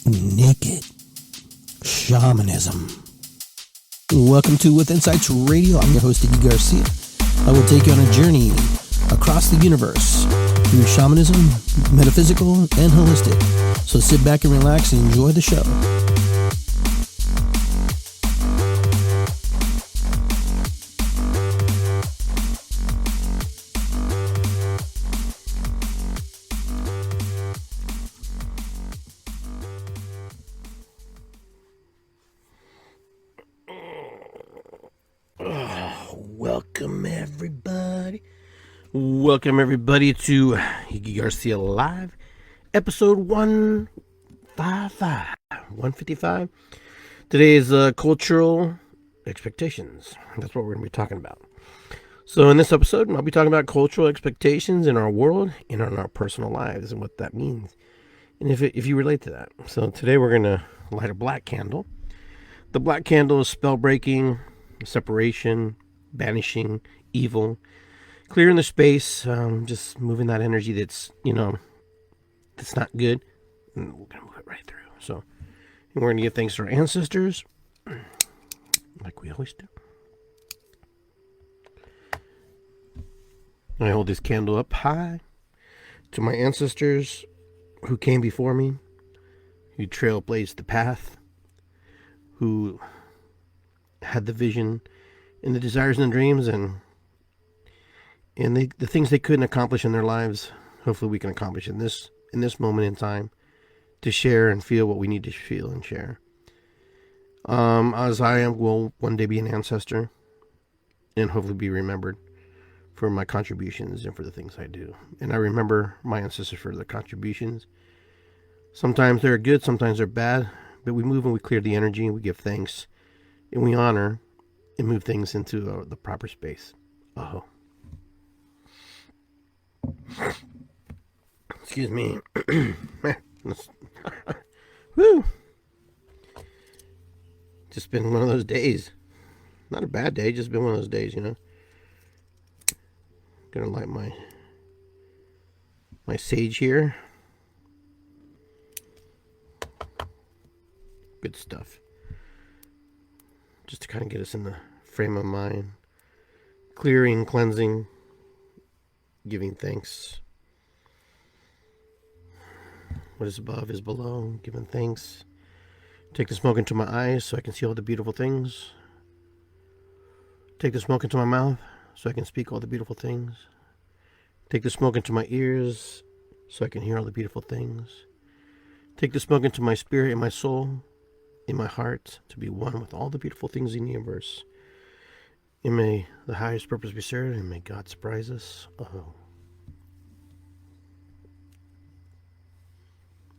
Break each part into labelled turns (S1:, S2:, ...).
S1: Naked Shamanism. Welcome to With Insights Radio. I'm your host, Iggy Garcia. I will take you on a journey across the universe through shamanism, metaphysical, and holistic. So sit back and relax and enjoy the show. Welcome everybody to Iggy Garcia Live, episode 155. Today is cultural expectations. That's what we're going to be talking about. So in this episode, I'll be talking about cultural expectations in our world and in our personal lives and what that means, and if you relate to that. So today we're going to light a black candle. The black candle is spell breaking, separation, banishing evil, clearing the space, just moving that energy that's not good, and we're going to move it right through. So we're going to give thanks to our ancestors, like we always do. I hold this candle up high to my ancestors who came before me, who trailblazed the path, who had the vision and the desires and the dreams and the things they couldn't accomplish in their lives. Hopefully we can accomplish in this moment in time to share and feel what we need to feel and share. As I will one day be an ancestor and hopefully be remembered for my contributions and for the things I do. And I remember my ancestors for their contributions. Sometimes they're good, sometimes they're bad, but we move and we clear the energy and we give thanks and we honor and move things into the proper space. Excuse me. Woo. Just been one of those days. Not a bad day, just been one of those days, Gonna light my sage here. Good stuff. Just to kind of get us in the frame of mind. Clearing, cleansing, giving thanks. What is above is below. Giving thanks. Take the smoke into my eyes so I can see all the beautiful things. Take the smoke into my mouth so I can speak all the beautiful things. Take the smoke into my ears so I can hear all the beautiful things. Take the smoke into my spirit and my soul, in my heart, to be one with all the beautiful things in the universe. And may the highest purpose be served, and may God surprise us.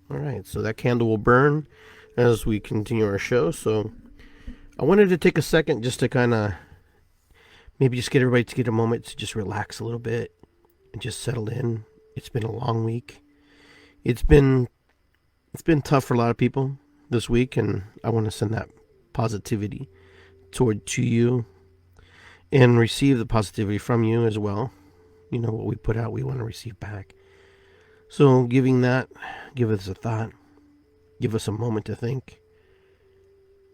S1: Alright, so that candle will burn as we continue our show. So I wanted to take a second just to kind of maybe just get everybody to get a moment to just relax a little bit and just settle in. It's been a long week. It's been tough for a lot of people this week, and I want to send that positivity to you and receive the positivity from you as well. What we put out, we want to receive back. So giving that, give us a thought, give us a moment to think,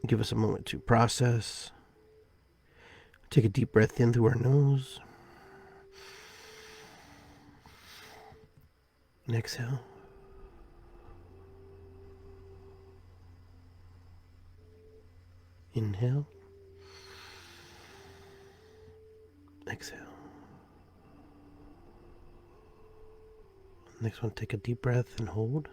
S1: give us a moment to process. Take a deep breath in through our nose and exhale. Inhale. Exhale. Next one, take a deep breath and hold.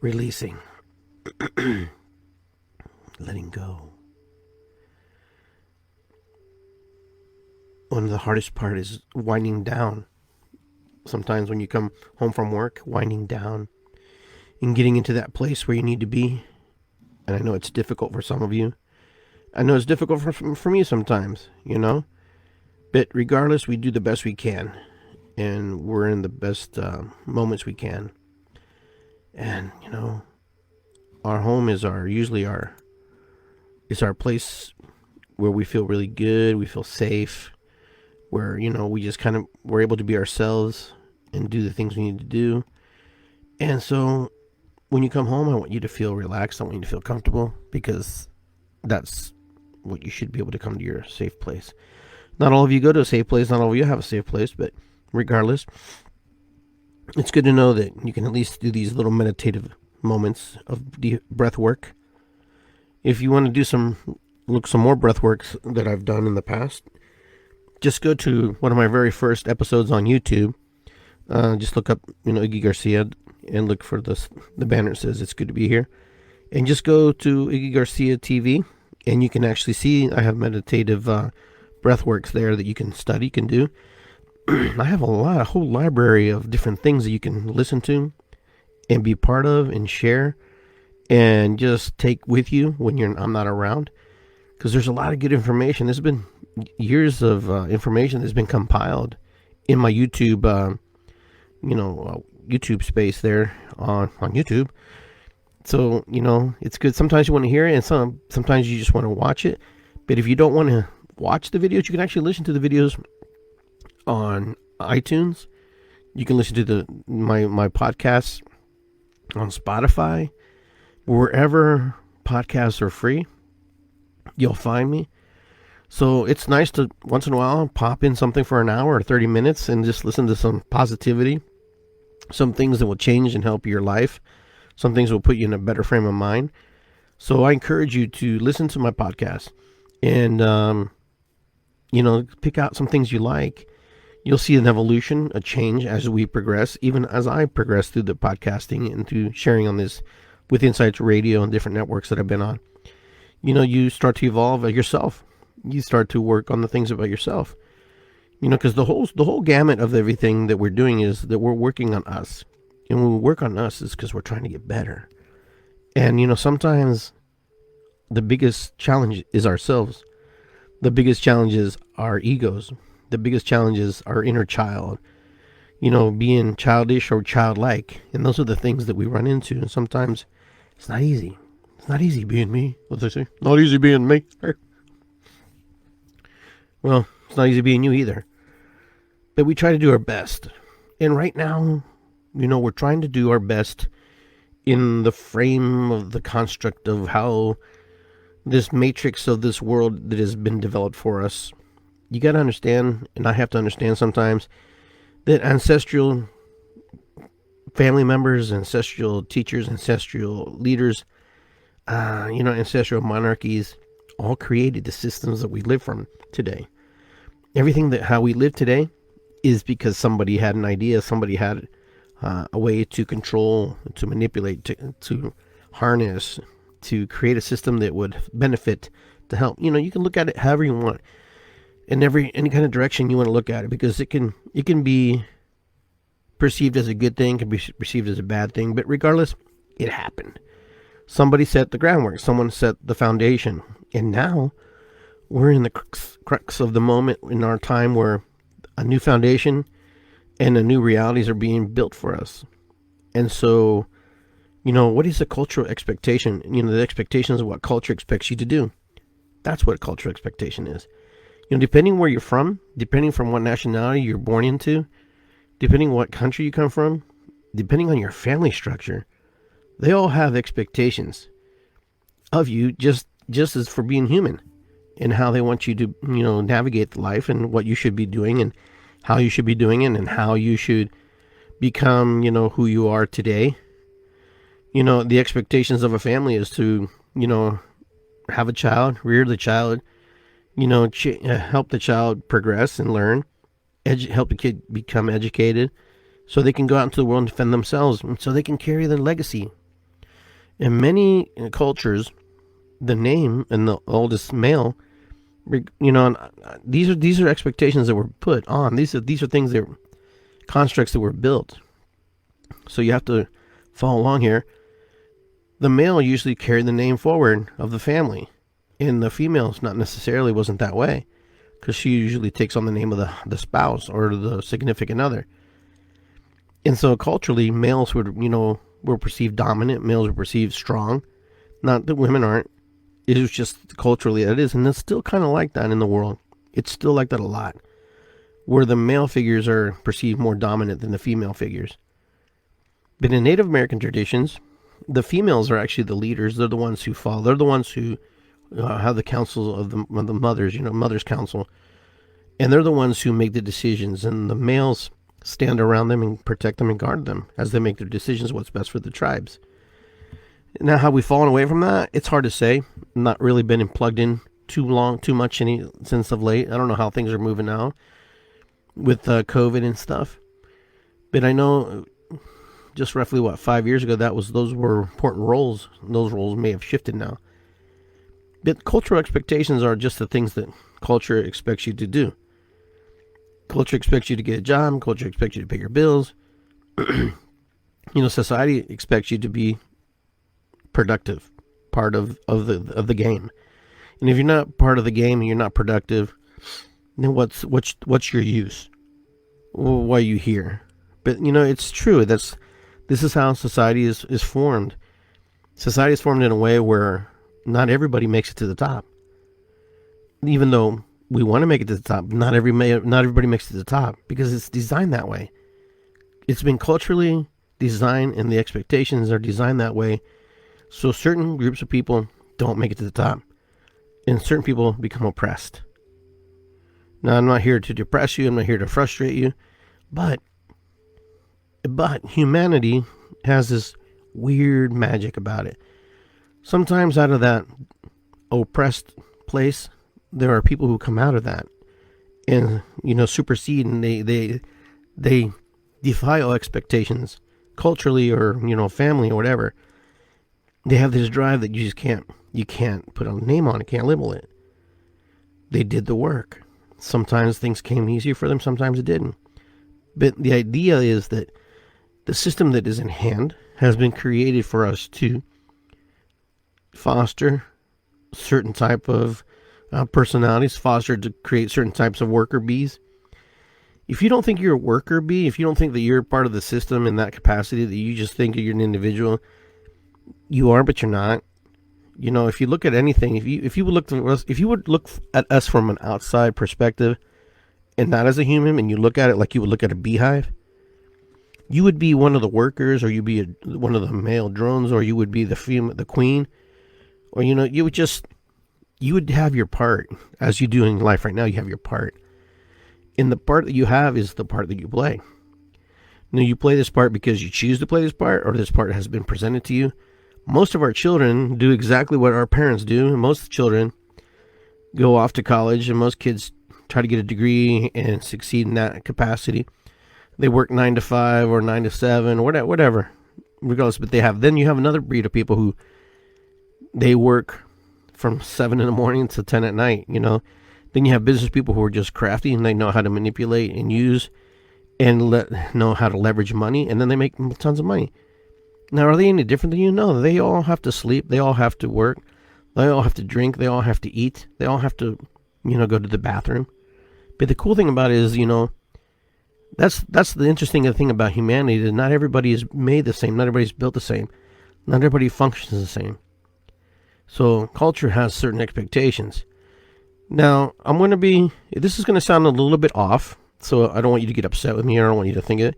S1: Releasing. Letting go. One of the hardest part is winding down. Sometimes when you come home from work, winding down and getting into that place where you need to be. And I know it's difficult for some of you. I know it's difficult for me sometimes, But regardless, we do the best we can. And we're in the best moments we can. And, our home is usually our place where we feel really good, we feel safe, where, we just we're able to be ourselves and do the things we need to do. And so when you come home, I want you to feel relaxed. I want you to feel comfortable, because that's what you should be able to come to your safe place. Not all of you go to a safe place. Not all of you have a safe place, but regardless, it's good to know that you can at least do these little meditative moments of deep breath work. If you want to do some more breath works that I've done in the past, just go to one of my very first episodes on YouTube. Just look up, Iggy Garcia, and look for the banner that says "It's good to be here," and just go to Iggy Garcia TV, and you can actually see I have meditative breath works there that you can study, can do. I have a whole library of different things that you can listen to and be part of and share and just take with you when I'm not around, because there's a lot of good information. There's been years of information that's been compiled in my YouTube, YouTube space there on YouTube. So, it's good. Sometimes you want to hear it, and sometimes you just want to watch it. But if you don't want to watch the videos, you can actually listen to the videos on iTunes. You can listen to my podcasts on Spotify. Wherever podcasts are free, you'll find me. So it's nice to once in a while pop in something for an hour or 30 minutes and just listen to some positivity, some things that will change and help your life, some things will put you in a better frame of mind. So I encourage you to listen to my podcast and, pick out some things you like. You'll see an evolution, a change as we progress, even as I progress through the podcasting and through sharing on this with Insights Radio and different networks that I've been on. You start to evolve yourself. You start to work on the things about yourself. Because the whole gamut of everything that we're doing is that we're working on us. And when we work on us, is because we're trying to get better. And, sometimes the biggest challenge is ourselves. The biggest challenge is our egos. The biggest challenge is our inner child. Being childish or childlike. And those are the things that we run into. And sometimes it's not easy. It's not easy being me. What they say? Not easy being me. Well, it's not easy being you either. But we try to do our best. And right now, we're trying to do our best in the frame of the construct of how this matrix of this world that has been developed for us. You got to understand, and I have to understand sometimes, that ancestral family members, ancestral teachers, ancestral leaders, ancestral monarchies all created the systems that we live from today. Everything how we live today is because somebody had an idea, somebody had a way to control, to manipulate, to harness, to create a system that would benefit, to help. You can look at it however you want, in any kind of direction you want to look at it, because it can be perceived as a good thing, can be perceived as a bad thing, but regardless, it happened. Somebody set the groundwork, someone set the foundation, and now we're in the crux of the moment in our time where a new foundation and the new realities are being built for us. And so, what is the cultural expectation? The expectations of what culture expects you to do. That's what cultural expectation is. Depending where you're from, depending from what nationality you're born into, depending what country you come from, depending on your family structure, they all have expectations of you just as for being human, and how they want you to, navigate the life and what you should be doing and how you should be doing it and how you should become, who you are today. The expectations of a family is to, have a child, rear the child, help the child progress and learn, help the kid become educated so they can go out into the world and defend themselves, and so they can carry their legacy. In many cultures, the name and the oldest male, these are expectations that were put on. These are things that constructs that were built. So you have to follow along here. The male usually carried the name forward of the family, and the female not necessarily wasn't that way, because she usually takes on the name of the spouse or the significant other. And so culturally, males were perceived dominant, males were perceived strong, Not that women aren't. It is just culturally that it is. And it's still kind of like that in the world. It's still like that a lot. Where the male figures are perceived more dominant than the female figures. But in Native American traditions, the females are actually the leaders. They're the ones who follow. They're the ones who have the council of the mothers, mother's council. And they're the ones who make the decisions. And the males stand around them and protect them and guard them as they make their decisions what's best for the tribes. Now, have we fallen away from that? It's hard to say. Not really been plugged in too much since of late. I don't know how things are moving now with COVID and stuff. But I know just roughly, 5 years ago, those were important roles. Those roles may have shifted now. But cultural expectations are just the things that culture expects you to do. Culture expects you to get a job. Culture expects you to pay your bills. Society expects you to be productive, part of the game. And if you're not part of the game and you're not productive, then what's your use? Why are you here? But it's true. This is how society is formed. Society is formed in a way where not everybody makes it to the top. Even though we want to make it to the top, not everybody makes it to the top because it's designed that way. It's been culturally designed, and the expectations are designed that way. So certain groups of people don't make it to the top, and certain people become oppressed. Now, I'm not here to depress you. I'm not here to frustrate you, but humanity has this weird magic about it. Sometimes out of that oppressed place, there are people who come out of that and supersede, and they defy all expectations, culturally or family or whatever. They have this drive that you can't put a name on it, can't label it. They did the work. Sometimes things came easier for them, sometimes it didn't. But the idea is that the system that is in hand has been created for us to foster certain type of personalities, foster to create certain types of worker bees. If you don't think you're a worker bee, if you don't think that you're part of the system in that capacity, that you just think you're an individual, you are, but you're not. If you look at anything, if you would look at us from an outside perspective, and not as a human, and you look at it like you would look at a beehive, you would be one of the workers, or you'd be one of the male drones, or you would be the queen, or you would have your part, as you do in life right now. You have your part, and the part that you have is the part that you play. Now, you play this part because you choose to play this part, or this part has been presented to you. Most of our children do exactly what our parents do. Most children go off to college, and most kids try to get a degree and succeed in that capacity. They work 9 to 5 or 9 to 7 or whatever, regardless. But then you have another breed of people who they work from 7 in the morning to 10 at night. Then you have business people who are just crafty, and they know how to manipulate and use and know how to leverage money, and then they make tons of money. Now, are they any different than you? No, they all have to sleep. They all have to work. They all have to drink. They all have to eat. They all have to, go to the bathroom. But the cool thing about it is, that's the interesting thing about humanity, that not everybody is made the same. Not everybody's built the same. Not everybody functions the same. So culture has certain expectations. Now, this is going to sound a little bit off, so I don't want you to get upset with me. I don't want you to think it.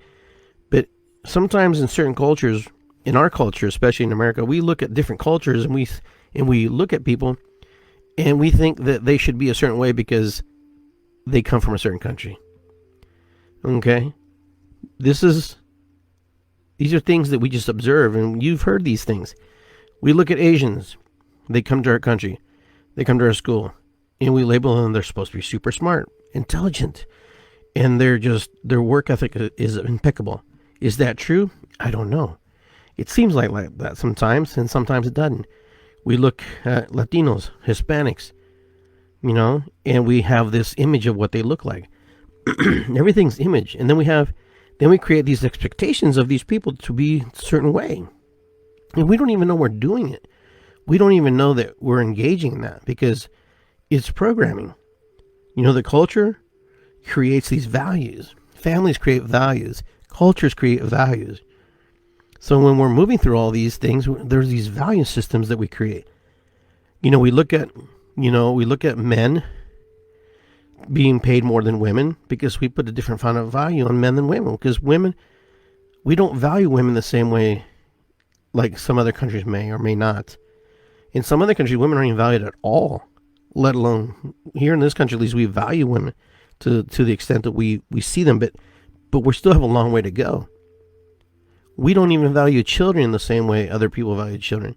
S1: But sometimes in certain cultures, in our culture, especially in America, we look at different cultures, and we look at people, and we think that they should be a certain way because they come from a certain country. Okay? These are things that we just observe, and you've heard these things. We look at Asians. They come to our country. They come to our school, and we label them, they're supposed to be super smart, intelligent, and their work ethic is impeccable. Is that true? I don't know. It seems like that sometimes, and sometimes it doesn't. We look at Latinos, Hispanics, and we have this image of what they look like. Everything's image. And then we create these expectations of these people to be a certain way. And we don't even know we're doing it. We don't even know that we're engaging in that because it's programming. The culture creates these values. Families create values. Cultures create values. So when we're moving through all these things, there's these value systems that we create. We look at men being paid more than women because we put a different kind of value on men than women. Because women, we don't value women the same way like some other countries may or may not. In some other countries, women aren't even valued at all, let alone here in this country, at least we value women to the extent that we see them, but we still have a long way to go. We don't even value children in the same way other people value children.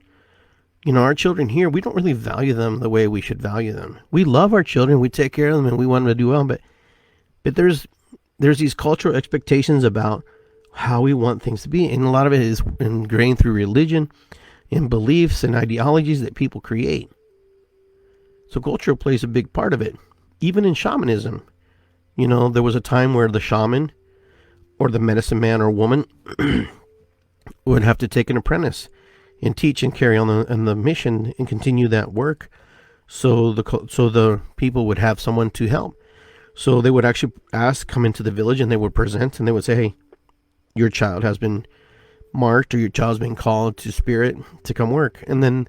S1: Our children here, we don't really value them the way we should value them. We love our children, we take care of them, and we want them to do well, but there's these cultural expectations about how we want things to be, and a lot of it is ingrained through religion and beliefs and ideologies that people create. So culture plays a big part of it. Even in shamanism, there was a time where the shaman or the medicine man or woman would have to take an apprentice and teach and carry on the mission and continue that work. So the people would have someone to help. So they would actually come into the village, and they would present, and they would say, hey, your child has been marked, or your child's been called to spirit to come work. And then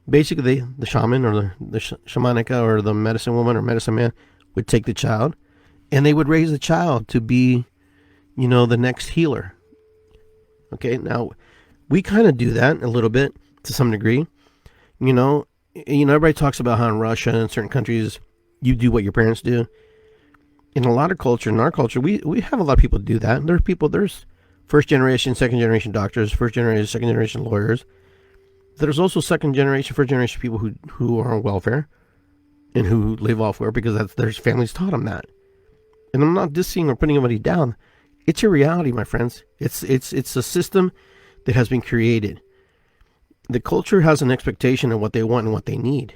S1: basically the shaman or the shamanica or the medicine woman or medicine man would take the child, and they would raise the child to be, the next healer. Okay, now we kind of do that a little bit to some degree. Everybody talks about how in Russia and certain countries you do what your parents do. In a lot of culture, in our culture, we have a lot of people do that. There's first generation, second generation doctors, first generation, second generation lawyers. There's also second generation, first generation people who are on welfare and who live off welfare because their families taught them that. And I'm not dissing or putting anybody down. It's a reality, my friends. It's a system that has been created. The culture has an expectation of what they want and what they need.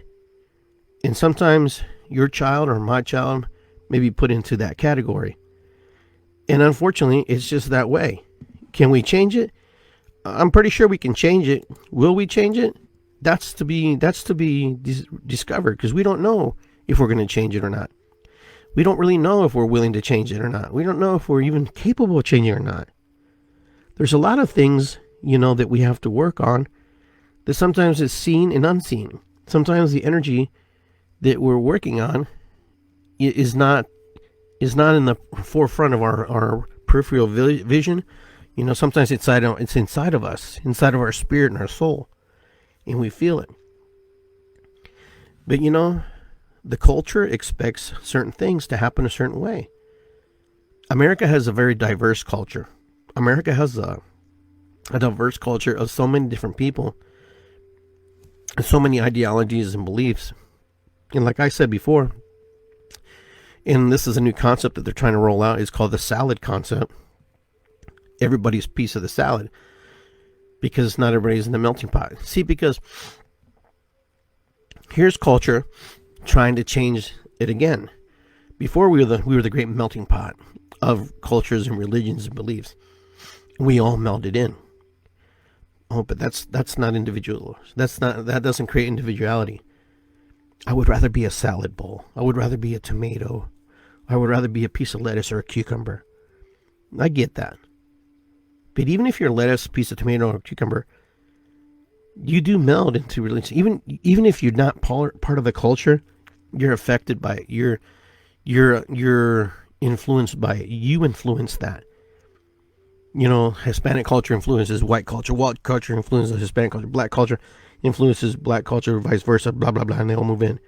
S1: And sometimes your child or my child may be put into that category. And unfortunately, it's just that way. Can we change it? I'm pretty sure we can change it. Will we change it? That's to be discovered, because we don't know if we're going to change it or not. We don't really know if we're willing to change it or not. We don't know if we're even capable of changing it or not. There's a lot of things, that we have to work on that sometimes is seen and unseen. Sometimes the energy that we're working on is not in the forefront of our peripheral vision. Sometimes it's inside of us, inside of our spirit and our soul, and we feel it. But the culture expects certain things to happen a certain way. America has a very diverse culture. America has a diverse culture of so many different people, and so many ideologies and beliefs. And like I said before, and this is a new concept that they're trying to roll out, it's called the salad concept. Everybody's piece of the salad, because not everybody's in the melting pot. See, because here's culture trying to change it again. Before we were the great melting pot of cultures and religions and beliefs. We all melded in. Oh, but that's not individual. That doesn't create individuality. I would rather be a salad bowl. I would rather be a tomato. I would rather be a piece of lettuce or a cucumber. I get that. But even if you're a lettuce, piece of tomato, or cucumber, you do meld into religion. Even if you're not part of the culture, you're affected by it. You're influenced by it. You influence that. Hispanic culture influences white culture. White culture influences Hispanic culture. Black culture influences black culture, vice versa, blah, blah, blah, and they all move in.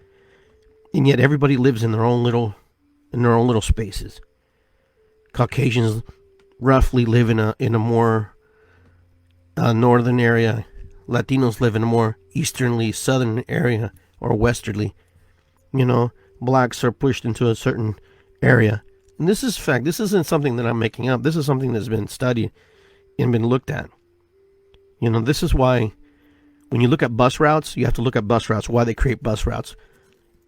S1: And yet everybody lives in their own little spaces. Caucasians roughly live in a more northern area. Latinos live in a more easternly, southern area, or westerly. Blacks are pushed into a certain area. And this is fact. This isn't something that I'm making up. This is something that's been studied and been looked at. This is why when you look at bus routes, you have to look at bus routes, why they create bus routes.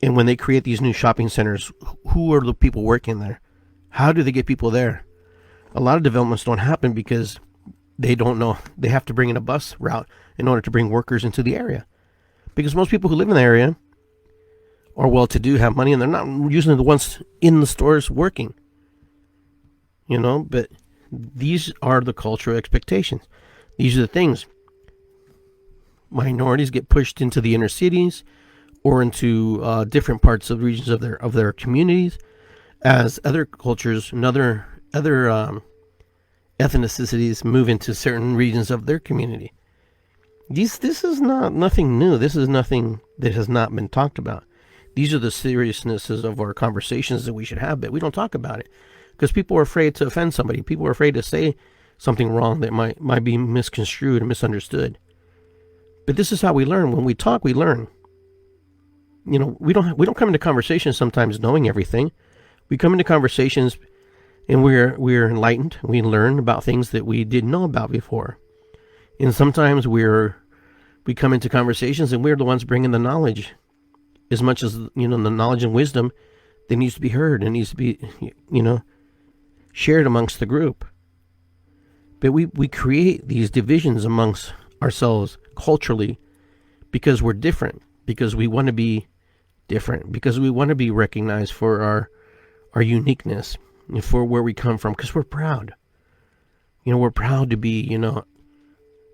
S1: And when they create these new shopping centers, who are the people working there? How do they get people there? A lot of developments don't happen because they don't know. They have to bring in a bus route in order to bring workers into the area. Because most people who live in the area are well-to-do, have money, and they're not usually the ones in the stores working. But these are the cultural expectations. These are the things. Minorities get pushed into the inner cities or into different parts of regions of their communities, as other cultures and other ethnicities move into certain regions of their community. This is nothing new. This is nothing that has not been talked about. These are the seriousnesses of our conversations that we should have, but we don't talk about it because people are afraid to offend somebody. People are afraid to say something wrong that might be misconstrued and misunderstood. But this is how we learn. When we talk, we learn. We don't come into conversations sometimes knowing everything. We come into conversations and we're enlightened. We learn about things that we didn't know about before. And sometimes we come into conversations and we're the ones bringing the knowledge, as much as the knowledge and wisdom that needs to be heard and needs to be shared amongst the group. But we create these divisions amongst ourselves culturally because we're different, because we want to be different, because we want to be recognized for our uniqueness and for where we come from, because we're proud. We're proud to be,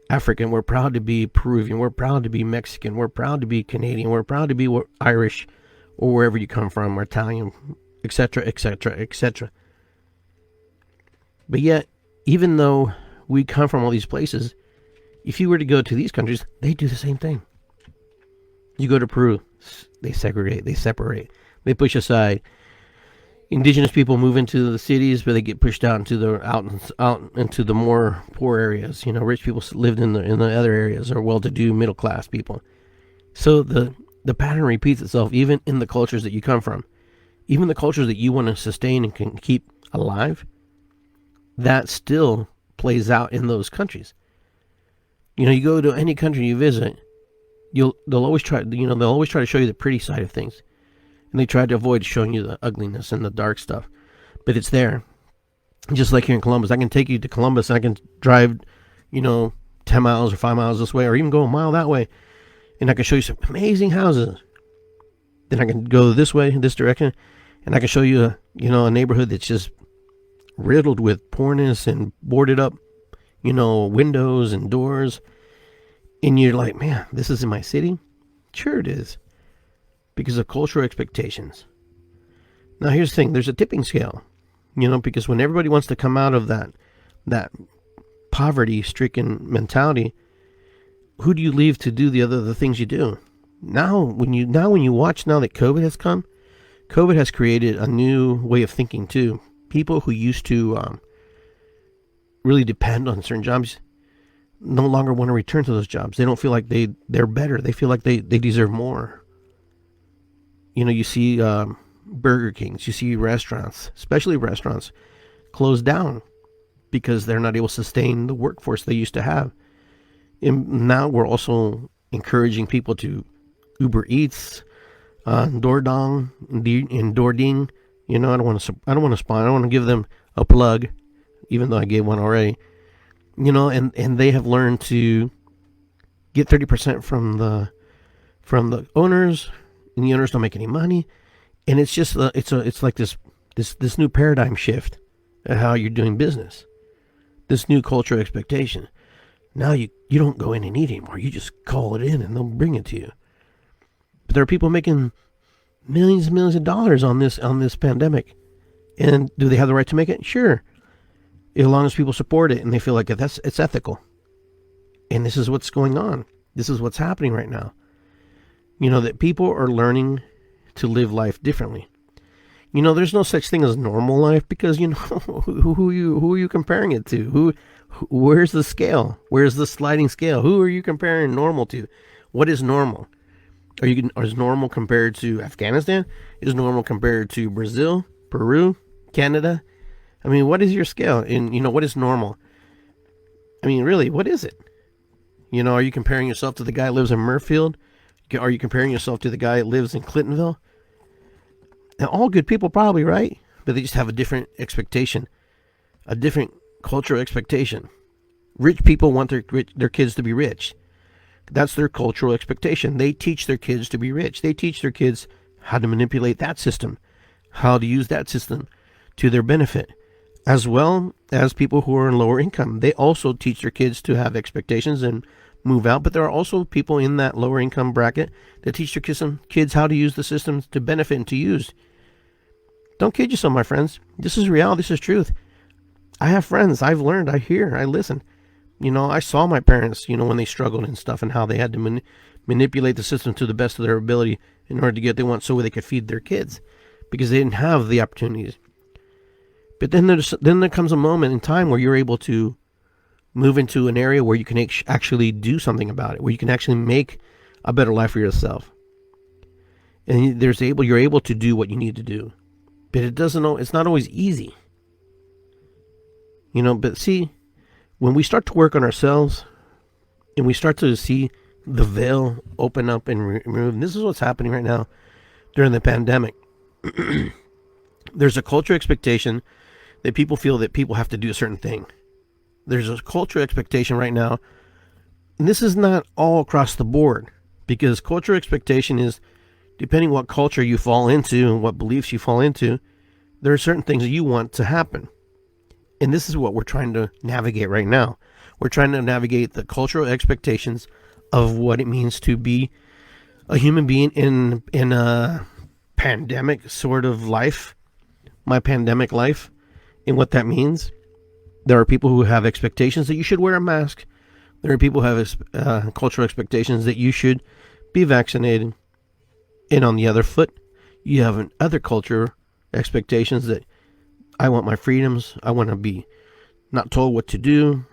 S1: African. We're proud to be Peruvian. We're proud to be Mexican. We're proud to be Canadian. We're proud to be Irish, or wherever you come from, or Italian, etc., etc., etc. But yet, even though we come from all these places, if you were to go to these countries, they do the same thing. You go to Peru, they segregate, they separate, they push aside. Indigenous people move into the cities, but they get pushed out into out into the more poor areas. Rich people lived in the other areas, or well-to-do middle class people. So the pattern repeats itself, even in the cultures that you come from, even the cultures that you want to sustain and can keep alive. That still plays out in those countries. You go to any country you visit, they'll always try to show you the pretty side of things. And they try to avoid showing you the ugliness and the dark stuff. But it's there. Just like here in Columbus. I can take you to Columbus and I can drive, 10 miles or 5 miles this way, or even go a mile that way. And I can show you some amazing houses. Then I can go this way, this direction, and I can show you a neighborhood that's just riddled with poorness and boarded up, windows and doors. And you're like, man, this is in my city? Sure it is. Because of cultural expectations. Now here's the thing, there's a tipping scale. Because when everybody wants to come out of that poverty-stricken mentality, who do you leave to do the things you do? Now when you watch now that COVID has come, COVID has created a new way of thinking too. People who used to really depend on certain jobs no longer want to return to those jobs. They don't feel like they're better. They feel like they deserve more. You see Burger Kings, you see restaurants, especially restaurants, close down because they're not able to sustain the workforce they used to have. And now we're also encouraging people to Uber Eats, Doordong, and Doording. I don't want to spawn. I don't want to give them a plug, even though I gave one already. And they have learned to get 30% from the owners. And the owners don't make any money, and it's just it's like this new paradigm shift at how you're doing business. This new cultural expectation. Now you don't go in and eat anymore. You just call it in, and they'll bring it to you. But there are people making millions and millions of dollars on this pandemic, and do they have the right to make it? Sure, as long as people support it and they feel like it's ethical. And this is what's going on. This is what's happening right now. That people are learning to live life differently. There's no such thing as normal life because, who are you comparing it to? Where's the scale? Where's the sliding scale? Who are you comparing normal to? What is normal? Is normal compared to Afghanistan? Is normal compared to Brazil, Peru, Canada? I mean, what is your scale? And, what is normal? I mean, really, what is it? Are you comparing yourself to the guy who lives in Murfield? Are you comparing yourself to the guy that lives in Clintonville? Now, all good people probably, right? But they just have a different expectation, a different cultural expectation. Rich people want their kids to be rich. That's their cultural expectation. They teach their kids to be rich. They teach their kids how to manipulate that system, how to use that system to their benefit. as well as people who are in lower income. They also teach their kids to have expectations and move out, but there are also people in that lower income bracket that teach their kids how to use the systems to benefit and to use. Don't kid yourself, my friends. This is reality. This is truth. I have friends. I've learned. I hear. I listen. I saw my parents, when they struggled and stuff, and how they had to manipulate the system to the best of their ability in order to get what they want so they could feed their kids, because they didn't have the opportunities. But then there comes a moment in time where you're able to move into an area where you can actually do something about it, where you can actually make a better life for yourself. And you're able to do what you need to do. But it's not always easy. But see, when we start to work on ourselves and we start to see the veil open up and remove, and this is what's happening right now during the pandemic. There's a cultural expectation that people feel that people have to do a certain thing. There's a cultural expectation right now, and this is not all across the board, because cultural expectation is, depending what culture you fall into and what beliefs you fall into, there are certain things that you want to happen. And this is what we're trying to navigate right now. We're trying to navigate the cultural expectations of what it means to be a human being in a pandemic sort of life, my pandemic life, and what that means. There are people who have expectations that you should wear a mask. There are people who have cultural expectations that you should be vaccinated. And on the other foot, you have other culture expectations that I want my freedoms. I want to be not told what to do.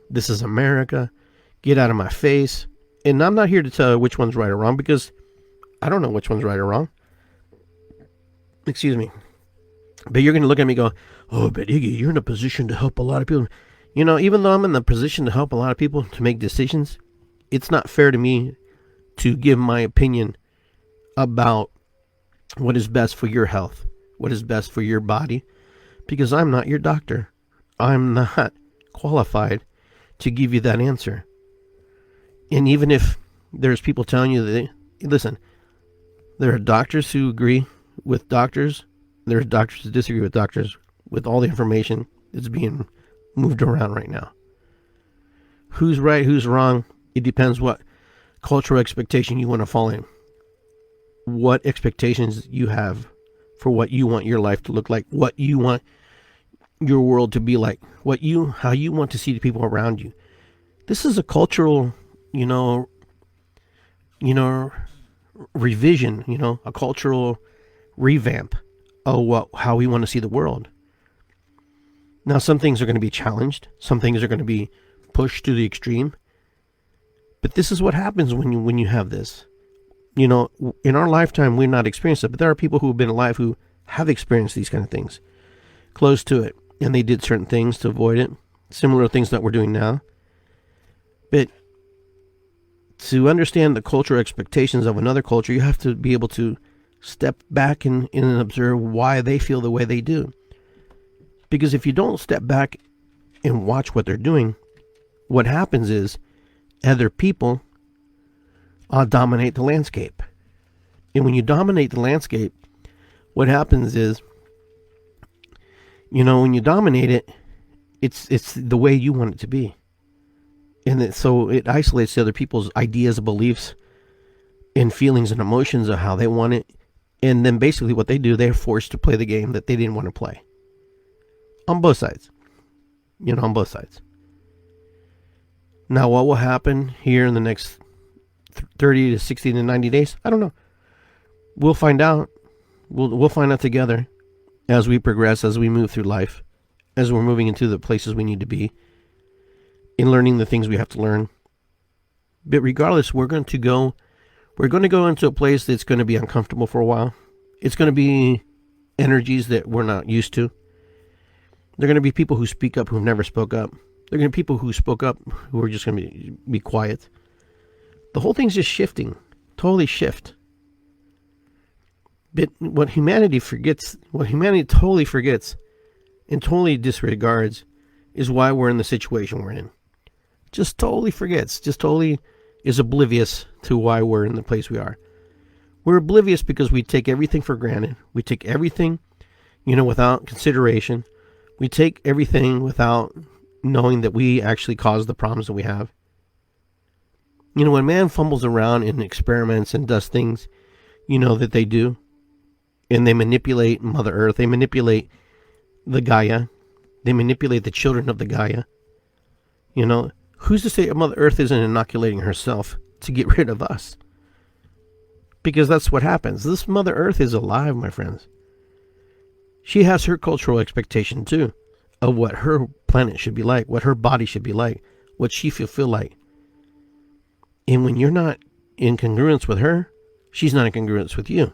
S1: This is America. Get out of my face. And I'm not here to tell you which one's right or wrong, because I don't know which one's right or wrong. Excuse me. But you're going to look at me and go, oh, but Iggy, you're in a position to help a lot of people. Even though I'm in the position to help a lot of people to make decisions, it's not fair to me to give my opinion about what is best for your health, what is best for your body, because I'm not your doctor. I'm not qualified to give you that answer. And even if there's people telling you that, listen, there are doctors who agree with doctors. There are doctors who disagree with doctors, with all the information that's being moved around right now. Who's right, who's wrong? It depends what cultural expectation you want to fall in. What expectations you have for what you want your life to look like, what you want your world to be like, how you want to see the people around you. This is a cultural, revision, a cultural revamp of how we want to see the world. Now, some things are going to be challenged. Some things are going to be pushed to the extreme. But this is what happens when you have this. In our lifetime, we're not experienced it, but there are people who have been alive who have experienced these kind of things close to it. And they did certain things to avoid it. Similar things that we're doing now. But to understand the cultural expectations of another culture, you have to be able to step back and observe why they feel the way they do. Because if you don't step back and watch what they're doing, what happens is other people dominate the landscape. And when you dominate the landscape, what happens is, when you dominate it, it's the way you want it to be. And so it isolates the other people's ideas, beliefs, and feelings and emotions of how they want it. And then basically what they do, they're forced to play the game that they didn't want to play. On both sides. On both sides. Now, what will happen here in the next 30 to 60 to 90 days? I don't know. We'll find out. We'll find out together as we progress, as we move through life, as we're moving into the places we need to be, in learning the things we have to learn. But regardless, we're going to go into a place that's going to be uncomfortable for a while. It's going to be energies that we're not used to. There are going to be people who speak up who've never spoke up. There are going to be people who spoke up who are just going to be quiet. The whole thing's just shifting. Totally shift. But what humanity totally forgets and totally disregards is why we're in the situation we're in. Just totally forgets. Just totally is oblivious to why we're in the place we are. We're oblivious because we take everything for granted. We take everything, without consideration. We take everything without knowing that we actually cause the problems that we have. You know, when man fumbles around and experiments and does things, you know, that they do, and they manipulate Mother Earth, they manipulate the Gaia, they manipulate the children of the Gaia. You know, who's to say Mother Earth isn't inoculating herself to get rid of us? Because that's what happens. This Mother Earth is alive, my friends. She has her cultural expectation too of what her planet should be like, what her body should be like, what she feel like. And when you're not in congruence with her, she's not in congruence with you.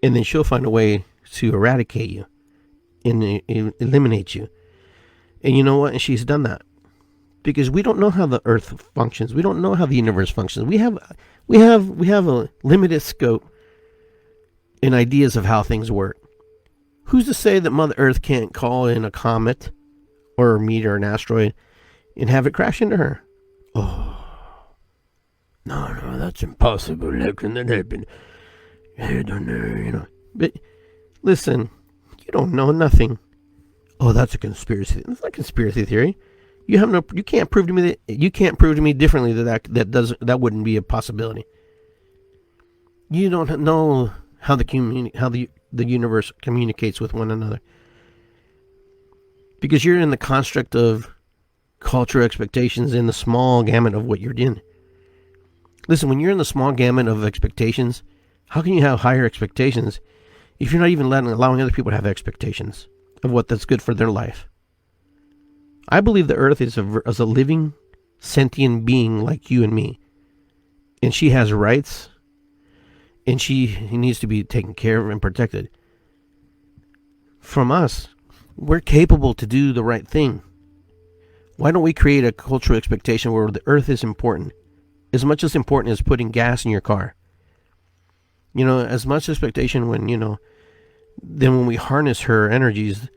S1: And then she'll find a way to eradicate you and eliminate you. And you know what? And she's done that. Because we don't know how the earth functions. We don't know how the universe functions. We have a limited scope and ideas of how things work. Who's to say that Mother Earth can't call in a comet or a meteor or an asteroid and have it crash into her? Oh, no, that's impossible. How can that happen? I don't know, you know. But listen, you don't know nothing. Oh, that's a conspiracy. It's not a conspiracy theory. You can't prove to me differently that wouldn't be a possibility. You don't know how the universe communicates with one another, because you're in the construct of cultural expectations in the small gamut of what you're in. Listen, when you're in the small gamut of expectations, how can you have higher expectations if you're not even allowing other people to have expectations of what that's good for their life? I believe the earth is a living, sentient being like you and me. And she has rights. And she needs to be taken care of and protected. From us, we're capable to do the right thing. Why don't we create a cultural expectation where the earth is important? As much as important as putting gas in your car. You know, as much expectation when, you know, then when we harness her energies,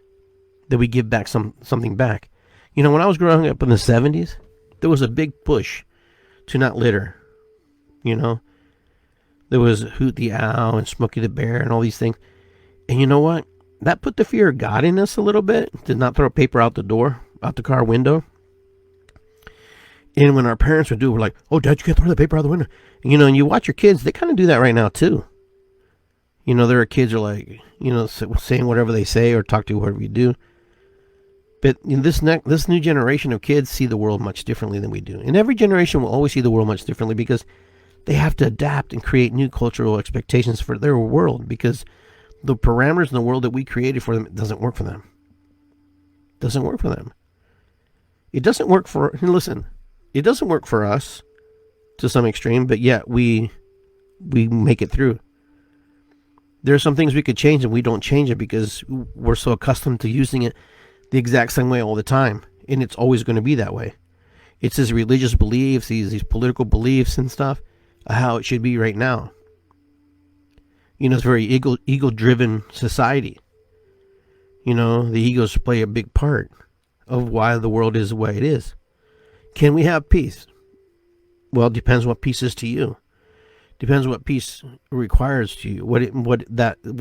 S1: that we give back something back. You know, when I was growing up in the 70s, there was a big push to not litter. You know, there was Hoot the Owl and Smokey the Bear and all these things. And you know what? That put the fear of God in us a little bit. Did not throw paper out the car window. And when our parents would do it, we're like, oh, Dad, you can't throw the paper out the window. And, you know, and you watch your kids, they kind of do that right now too. You know, there are kids who are like, you know, saying whatever they say or talk to whoever you do. But in this new generation of kids see the world much differently than we do. And every generation will always see the world much differently because they have to adapt and create new cultural expectations for their world, because the parameters in the world that we created for them, it doesn't work for them. It doesn't work for them. It doesn't work for, listen, it doesn't work for us to some extreme, but yet we make it through. There are some things we could change and we don't change it because we're so accustomed to using it the exact same way all the time. And it's always going to be that way. It's his religious beliefs, these political beliefs and stuff, how it should be right now. You know, it's a very ego-driven society. You know, the egos play a big part of why the world is the way it is. Can we have peace? Well, it depends what peace is to you. Depends what peace requires to you. What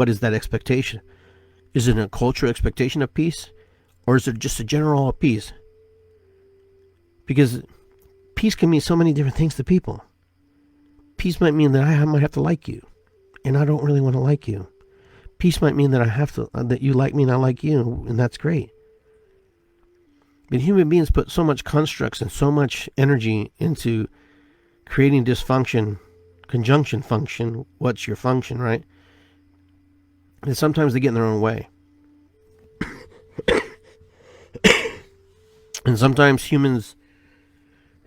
S1: is that expectation? Is it a cultural expectation of peace? Or is it just a general peace? Because peace can mean so many different things to people. Peace might mean that I might have to like you, and I don't really want to like you. Peace might mean that that you like me and I like you, and that's great. But human beings put so much constructs and so much energy into creating dysfunction, conjunction function. What's your function, right? And sometimes they get in their own way. And sometimes humans,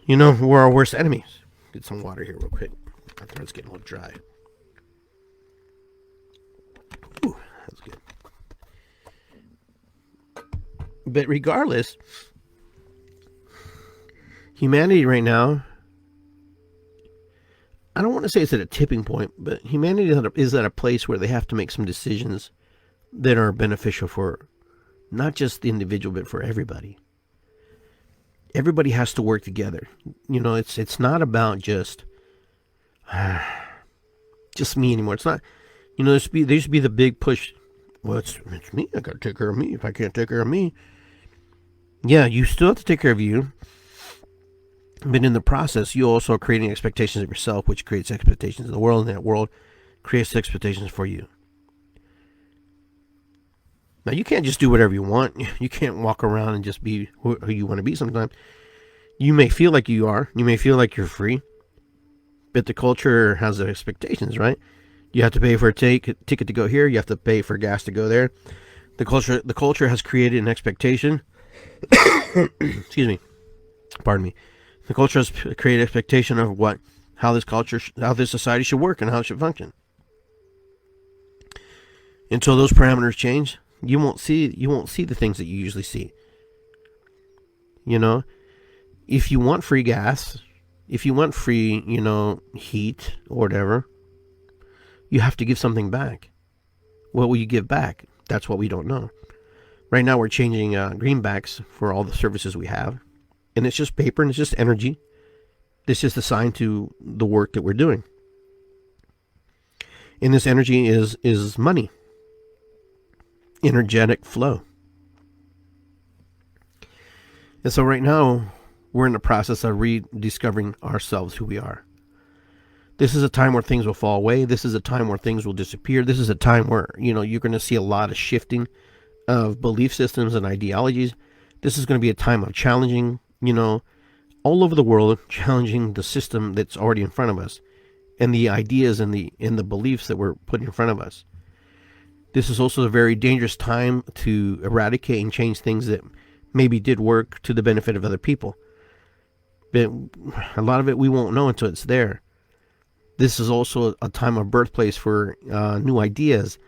S1: you know, we're our worst enemies. Get some water here real quick. My throat's getting a little dry. Ooh, that's good. But regardless, humanity right now, I don't want to say it's at a tipping point, but humanity is at a place where they have to make some decisions that are beneficial for not just the individual, but for everybody. Everybody has to work together. You know, it's not about just me anymore. It's not, you know, there used to be the big push Well, it's me. I got to take care of me. If I can't take care of me, yeah, you still have to take care of you. But in the process, you also are creating expectations of yourself, which creates expectations in the world, and that world creates expectations for you. Now, you can't just do whatever you want. You can't walk around and just be who you want to be sometimes. You may feel like you are. You may feel like you're free. But the culture has their expectations, right? You have to pay for a ticket to go here. You have to pay for gas to go there. The culture has created an expectation. Excuse me. Pardon me. The culture has created expectation of how this society should work and how it should function. Until those parameters change, you won't see the things that you usually see. You know, if you want free gas, if you want free, heat or whatever, you have to give something back. What will you give back? That's what we don't know. Right now we're changing greenbacks for all the services we have. And it's just paper and it's just energy. It's just assigned to the work that we're doing. And this energy is money. Energetic flow. And so right now, we're in the process of rediscovering ourselves, who we are. This is a time where things will fall away. This is a time where things will disappear. This is a time where, you're going to see a lot of shifting of belief systems and ideologies. This is going to be a time of challenging, all over the world, challenging the system that's already in front of us and the ideas and the beliefs that were put in front of us. This is also a very dangerous time to eradicate and change things that maybe did work to the benefit of other people. But a lot of it we won't know until it's there. This is also a time of birthplace for new ideas,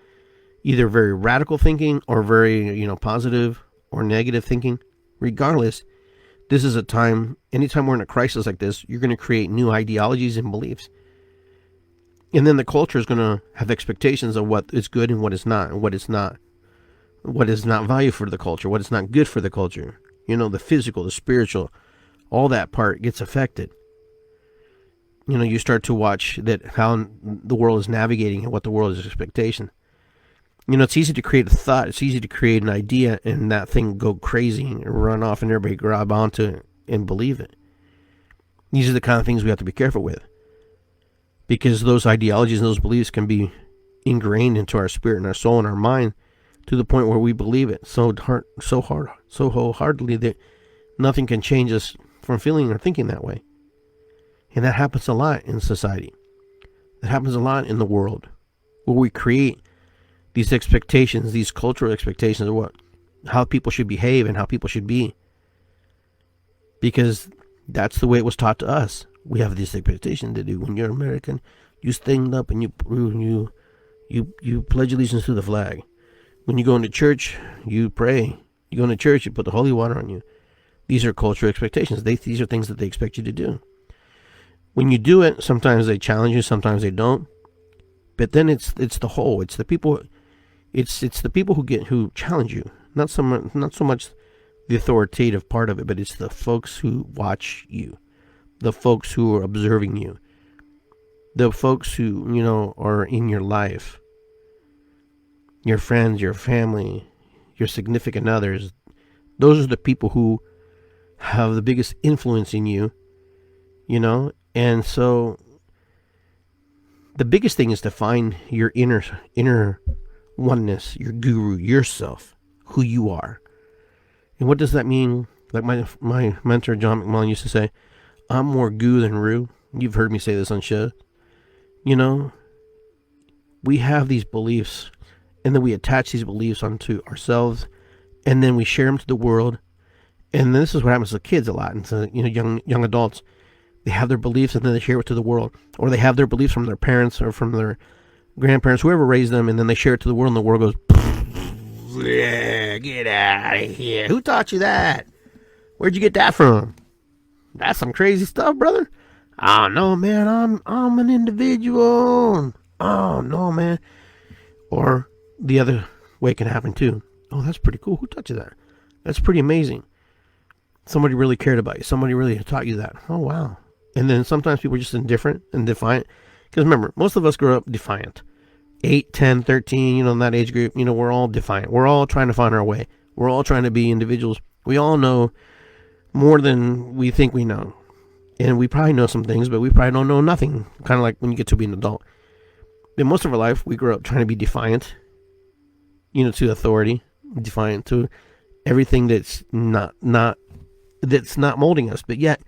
S1: either very radical thinking or very, positive or negative thinking. Regardless, this is a time, anytime we're in a crisis like this, you're going to create new ideologies and beliefs. And then the culture is going to have expectations of what is good and what is not, and what is not value for the culture, what is not good for the culture. The physical, the spiritual, all that part gets affected. You start to watch that how the world is navigating and what the world is expectation. It's easy to create a thought. It's easy to create an idea and that thing go crazy and run off and everybody grab onto it and believe it. These are the kind of things we have to be careful with. Because those ideologies and those beliefs can be ingrained into our spirit and our soul and our mind to the point where we believe it so wholeheartedly that nothing can change us from feeling or thinking that way. And that happens a lot in society. That happens a lot in the world, where we create these expectations, these cultural expectations of how people should behave and how people should be. Because that's the way it was taught to us. We have this expectation to do. When you're American, you stand up and you pledge allegiance to the flag. When you go into church, you pray. You go into church, you put the holy water on you. These are cultural expectations. These are things that they expect you to do. When you do it, sometimes they challenge you, sometimes they don't. But then it's the whole. It's the people. It's the people who challenge you. Not so much the authoritative part of it, but it's the folks who watch you, the folks who are observing you, the folks who are in your life, your friends, your family, your significant others. Those are the people who have the biggest influence in you, and so the biggest thing is to find your inner oneness, your guru, yourself, who you are. And what does that mean? Like my mentor John McMullen used to say, I'm more goo than roo. You've heard me say this on show. We have these beliefs, and then we attach these beliefs onto ourselves, and then we share them to the world. And this is what happens to kids a lot, and to young adults. They have their beliefs, and then they share it to the world, or they have their beliefs from their parents or from their grandparents, whoever raised them, and then they share it to the world, and the world goes, yeah, get out of here. Who taught you that? Where'd you get that from? That's some crazy stuff, brother. Oh no, man, I'm an individual. Oh no, man. Or the other way can happen too. Oh, that's pretty cool. Who taught you that? That's pretty amazing. Somebody really cared about you. Somebody really taught you that. Oh wow. And then sometimes people are just indifferent and defiant. Because remember, most of us grow up defiant. 8, 10, 13, in that age group, we're all defiant. We're all trying to find our way. We're all trying to be individuals. We all know more than we think we know. And we probably know some things, but we probably don't know nothing. Kind of like when you get to be an adult. But most of our life, we grew up trying to be defiant, to authority, defiant to everything that's not molding us. But yet,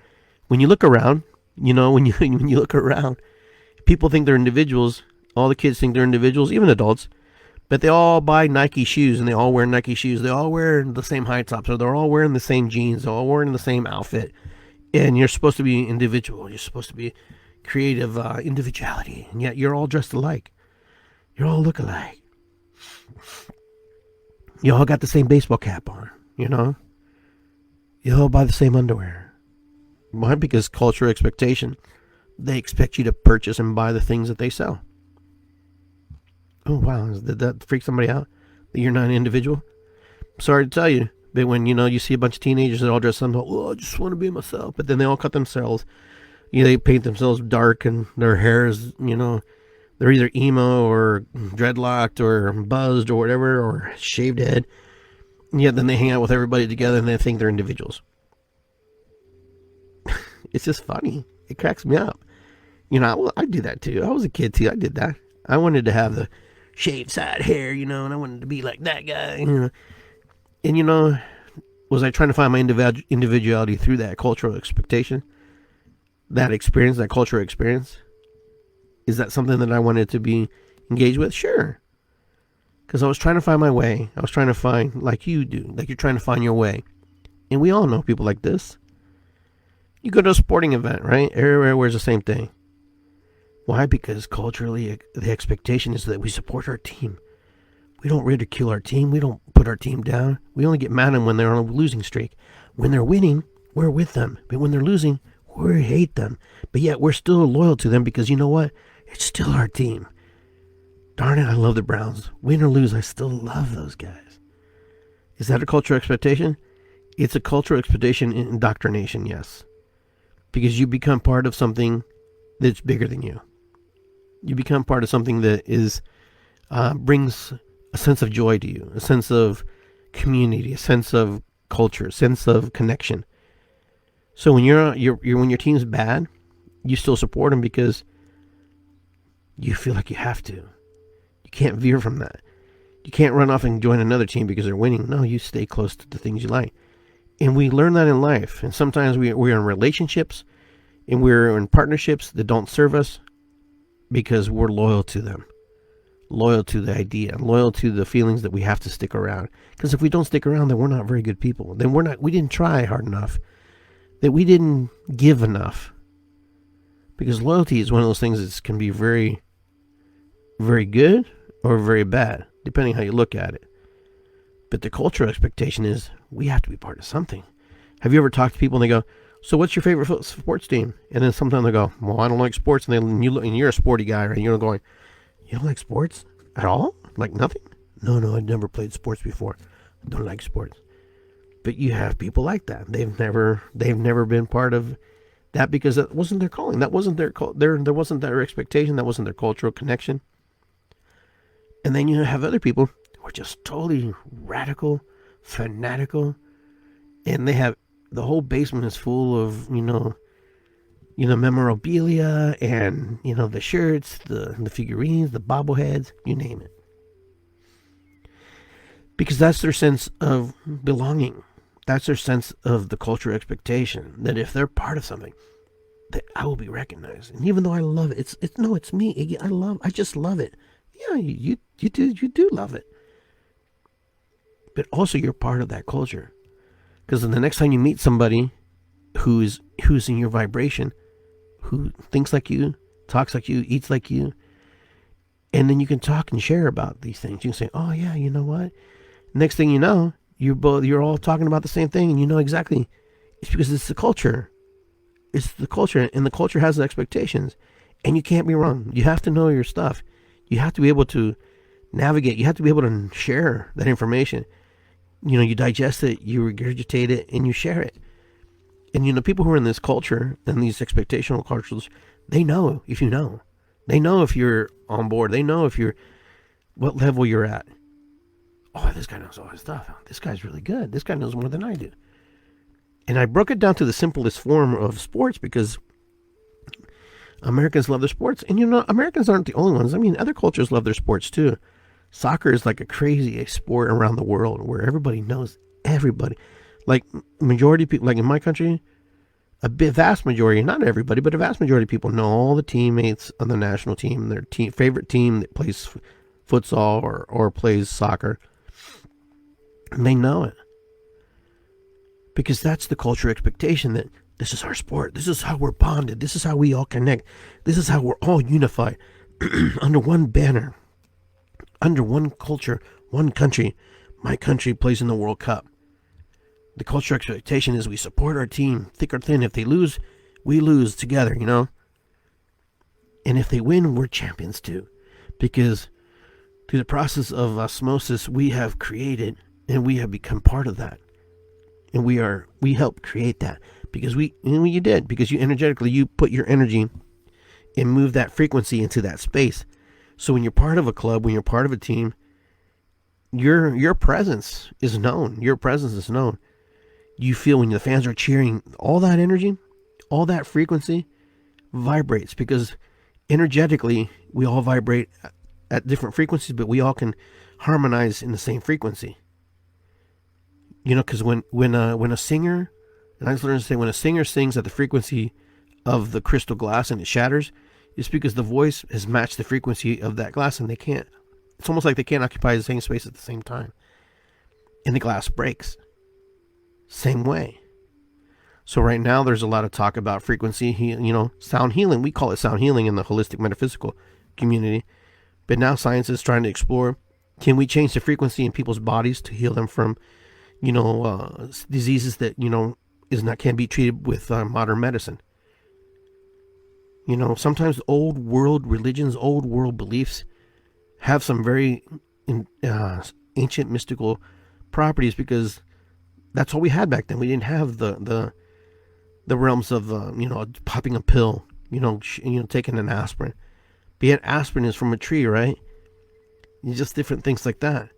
S1: when you look around, when you look around, people think they're individuals. All the kids think they're individuals, even adults. But they all buy Nike shoes, and they all wear Nike shoes. They all wear the same high tops, or they're all wearing the same jeans. They're all wearing the same outfit. And you're supposed to be individual. You're supposed to be creative individuality. And yet you're all dressed alike. You all look alike. You all got the same baseball cap on, You all buy the same underwear. Why? Because cultural expectation. They expect you to purchase and buy the things that they sell. Oh, wow. Did that freak somebody out? That you're not an individual? Sorry to tell you. But when, you see a bunch of teenagers that all dress up, I just want to be myself. But then they all cut themselves. They paint themselves dark, and their hair is, they're either emo or dreadlocked or buzzed or whatever, or shaved head. And yet then they hang out with everybody together and they think they're individuals. It's just funny. It cracks me up. I do that too. I was a kid too. I did that. I wanted to have the shaved side hair, and I wanted to be like that guy, And, was I trying to find my individuality through that cultural expectation? That experience, that cultural experience? Is that something that I wanted to be engaged with? Sure. Because I was trying to find my way. I was trying to find, like you do, like you're trying to find your way. And we all know people like this. You go to a sporting event, right? Everywhere wears the same thing. Why? Because culturally, the expectation is that we support our team. We don't ridicule our team. We don't put our team down. We only get mad at them when they're on a losing streak. When they're winning, we're with them. But when they're losing, we hate them. But yet we're still loyal to them because you know what? It's still our team. Darn it, I love the Browns. Win or lose, I still love those guys. Is that a cultural expectation? It's a cultural expectation in indoctrination, yes. Because you become part of something that's bigger than you. You become part of something that is brings a sense of joy to you, a sense of community, a sense of culture, a sense of connection. So when when your team's bad, you still support them because you feel like you have to. You can't veer from that. You can't run off and join another team because they're winning. No, you stay close to the things you like. And we learn that in life. And sometimes we're in relationships and we're in partnerships that don't serve us because we're loyal to them. Loyal to the idea, loyal to the feelings that we have to stick around. Because if we don't stick around, then we're not very good people. Then we didn't try hard enough. That we didn't give enough. Because loyalty is one of those things that can be very, very good or very bad, depending how you look at it. But the cultural expectation is we have to be part of something. Have you ever talked to people and they go, so what's your favorite sports team? And then sometimes they go, well, I don't like sports. And you're a sporty guy, right? You're going, you don't like sports at all? Like nothing? No, I've never played sports before. I don't like sports. But you have people like that. They've never been part of that because that wasn't their calling. That wasn't there wasn't their expectation. That wasn't their cultural connection. And then you have other people who are just totally radical, fanatical, and they have the whole basement is full of memorabilia and the shirts, the figurines, the bobbleheads, you name it. Because that's their sense of belonging. That's their sense of the cultural expectation that if they're part of something, that I will be recognized. And even though I love it, it's me, Iggy. I just love it. Yeah, you do love it. But also you're part of that culture. Because the next time you meet somebody who's in your vibration, who thinks like you, talks like you, eats like you, and then you can talk and share about these things. You can say, oh yeah, you know what? Next thing you know, you're all talking about the same thing, and you know exactly. It's because it's the culture. It's the culture, and the culture has expectations, and you can't be wrong. You have to know your stuff. You have to be able to navigate. You have to be able to share that information. You digest it, you regurgitate it, and you share it. And people who are in this culture and these expectational cultures, they know if you know. They know if you're on board. They know if you're what level you're at. Oh, this guy knows all his stuff. This guy's really good. This guy knows more than I do. And I broke it down to the simplest form of sports because Americans love their sports. And Americans aren't the only ones. I mean, other cultures love their sports too. Soccer is like a crazy sport around the world where everybody knows everybody. Like majority of people, like in my country, vast majority, not everybody, but a vast majority of people know all the teammates on the national team, their favorite team that plays futsal or plays soccer. And they know it. Because that's the cultural expectation that this is our sport. This is how we're bonded. This is how we all connect. This is how we're all unified under one banner, under one culture, one country. My country plays in the World Cup. The cultural expectation is we support our team, thick or thin. If they lose, we lose together, And if they win, we're champions too. Because through the process of osmosis, we have created and we have become part of that. And we help create that because you did, because you energetically, you put your energy and move that frequency into that space. So when you're part of a club, when you're part of a team, your presence is known. Your presence is known. You feel when the fans are cheering, all that energy, all that frequency vibrates because energetically we all vibrate at different frequencies, but we all can harmonize in the same frequency. Because when a singer, and I just learned to say, when a singer sings at the frequency of the crystal glass and it shatters, it's because the voice has matched the frequency of that glass and they can't. It's almost like they can't occupy the same space at the same time. And the glass breaks. Same way. So right now there's a lot of talk about frequency, sound healing. We call it sound healing in the holistic metaphysical community. But now science is trying to explore, can we change the frequency in people's bodies to heal them from diseases that, can't be treated with modern medicine. Sometimes old world religions, old world beliefs have some very ancient mystical properties because that's all we had back then. We didn't have the realms of, popping a pill, taking an aspirin. But yet aspirin is from a tree, right? Just different things like that.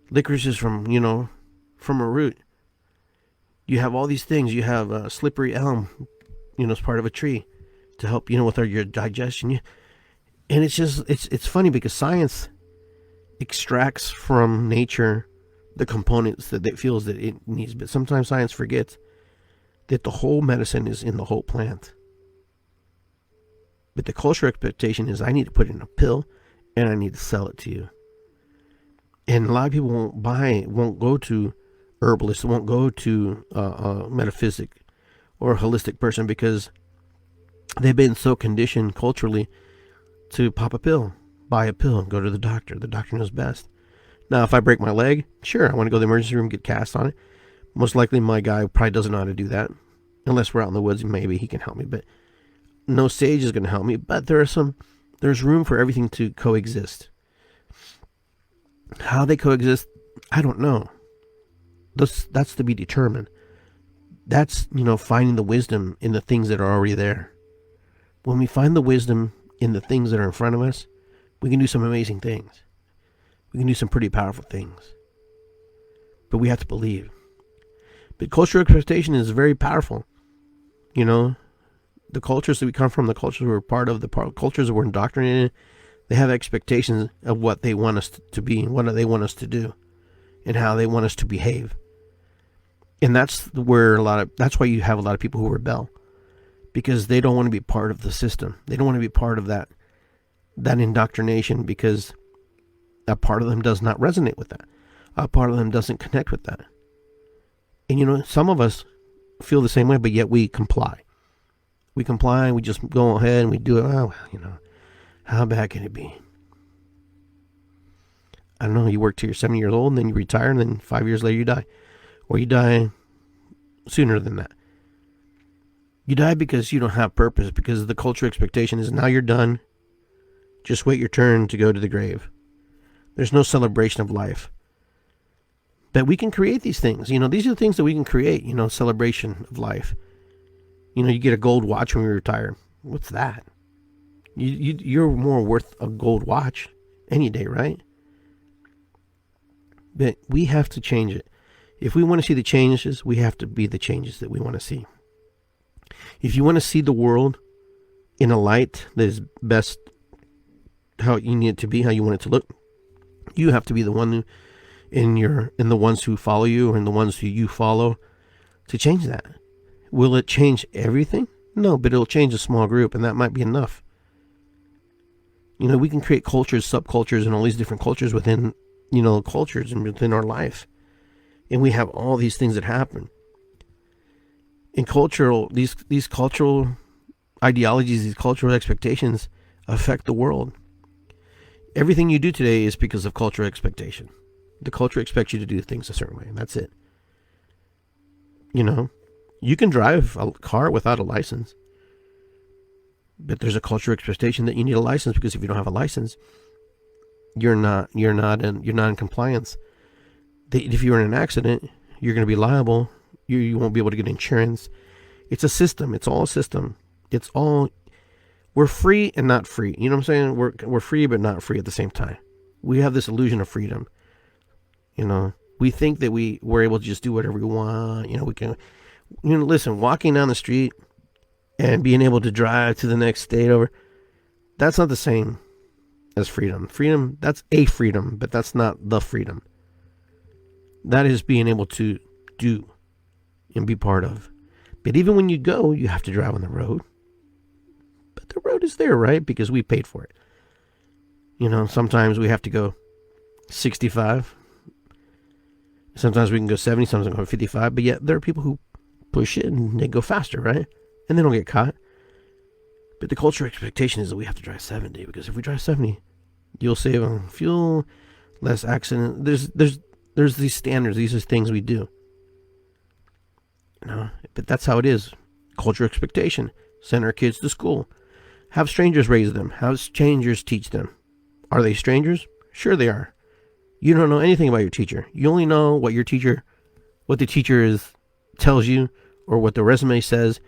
S1: Licorice is from a root. You have all these things. You have slippery elm, as part of a tree to help, with your digestion. And it's funny because science extracts from nature the components that it feels that it needs. But sometimes science forgets that the whole medicine is in the whole plant. But the cultural expectation is I need to put it in a pill and I need to sell it to you. And a lot of people won't go to herbalists, won't go to a metaphysic or a holistic person because they've been so conditioned culturally to pop a pill, buy a pill, go to the doctor. The doctor knows best. Now, if I break my leg, sure, I want to go to the emergency room, get cast on it. Most likely my guy probably doesn't know how to do that. Unless we're out in the woods, maybe he can help me. But no sage is going to help me. But there's room for everything to coexist. How they coexist, I don't know. That's to be determined. That's, finding the wisdom in the things that are already there. When we find the wisdom in the things that are in front of us, we can do some amazing things. We can do some pretty powerful things. But we have to believe. But cultural expectation is very powerful. The cultures that we come from, the cultures we're part of, the cultures that we're indoctrinated in, they have expectations of what they want us to be and what they want us to do and how they want us to behave. And that's why you have a lot of people who rebel, because they don't want to be part of the system. They don't want to be part of that indoctrination because a part of them does not resonate with that. A part of them doesn't connect with that. And some of us feel the same way, but yet we comply. We comply, we just go ahead and we do it. Oh, well, how bad can it be? I don't know, you work till you're 70 years old and then you retire and then 5 years later you die. Or you die sooner than that. You die because you don't have purpose, because the cultural expectation is now you're done. Just wait your turn to go to the grave. There's no celebration of life. But we can create these things. These are the things that we can create, celebration of life. You get a gold watch when you retire. What's that? You're more worth a gold watch any day, right? But we have to change it. If we want to see the changes, we have to be the changes that we want to see. If you want to see the world in a light that is best how you need it to be, how you want it to look, you have to be the one who, in the ones who follow you and the ones who you follow, to change that. Will it change everything? No, but it'll change a small group, and that might be enough. We can create cultures, subcultures, and all these different cultures within, cultures and within our life. And we have all these things that happen. And these cultural ideologies, these cultural expectations affect the world. Everything you do today is because of cultural expectation. The culture expects you to do things a certain way, and that's it. You can drive a car without a license, but there's a cultural expectation that you need a license, because if you don't have a license, you're not in compliance. If you're in an accident, you're going to be liable. You won't be able to get insurance. It's a system. It's all a system. We're free and not free. You know what I'm saying? We're free but not free at the same time. We have this illusion of freedom. We think that we're able to just do whatever we want. We can. Listen, walking down the street and being able to drive to the next state over, that's not the same as freedom. Freedom, that's a freedom, but that's not the freedom. That is being able to do and be part of. But even when you go, you have to drive on the road. But the road is there, right? Because we paid for it. Sometimes we have to go 65. Sometimes we can go 70, sometimes we can go 55. But yet there are people who push it and they go faster, right? And they don't get caught. But the cultural expectation is that we have to drive 70, because if we drive 70, you'll save on fuel, less accident. There's these standards. These are things we do. But that's how it is. Cultural expectation. Send our kids to school. Have strangers raise them. Have strangers teach them. Are they strangers? Sure they are. You don't know anything about your teacher. You only know what the teacher tells you, or what the resume says.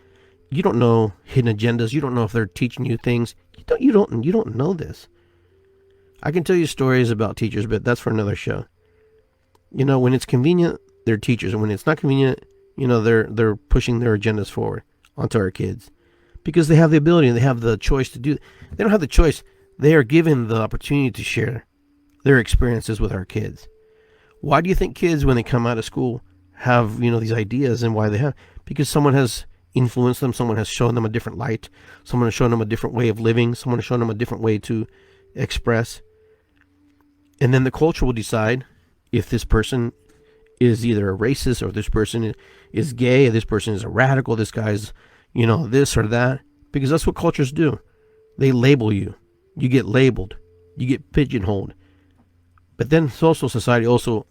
S1: You don't know hidden agendas. You don't know if they're teaching you things. You don't know this. I can tell you stories about teachers, but that's for another show. When it's convenient, they're teachers, and when it's not convenient, they're pushing their agendas forward onto our kids, because they have the ability and they have the choice to do. They don't have the choice. They are given the opportunity to share their experiences with our kids. Why do you think kids, when they come out of school, have these ideas, and why they have? Because someone has influenced them. Someone has shown them a different light. Someone has shown them a different way of living. Someone has shown them a different way to express. And then the culture will decide if this person is either a racist, or this person is gay, or this person is a radical, this guy's, this or that. Because that's what cultures do. They label you. You get labeled. You get pigeonholed. But then social society also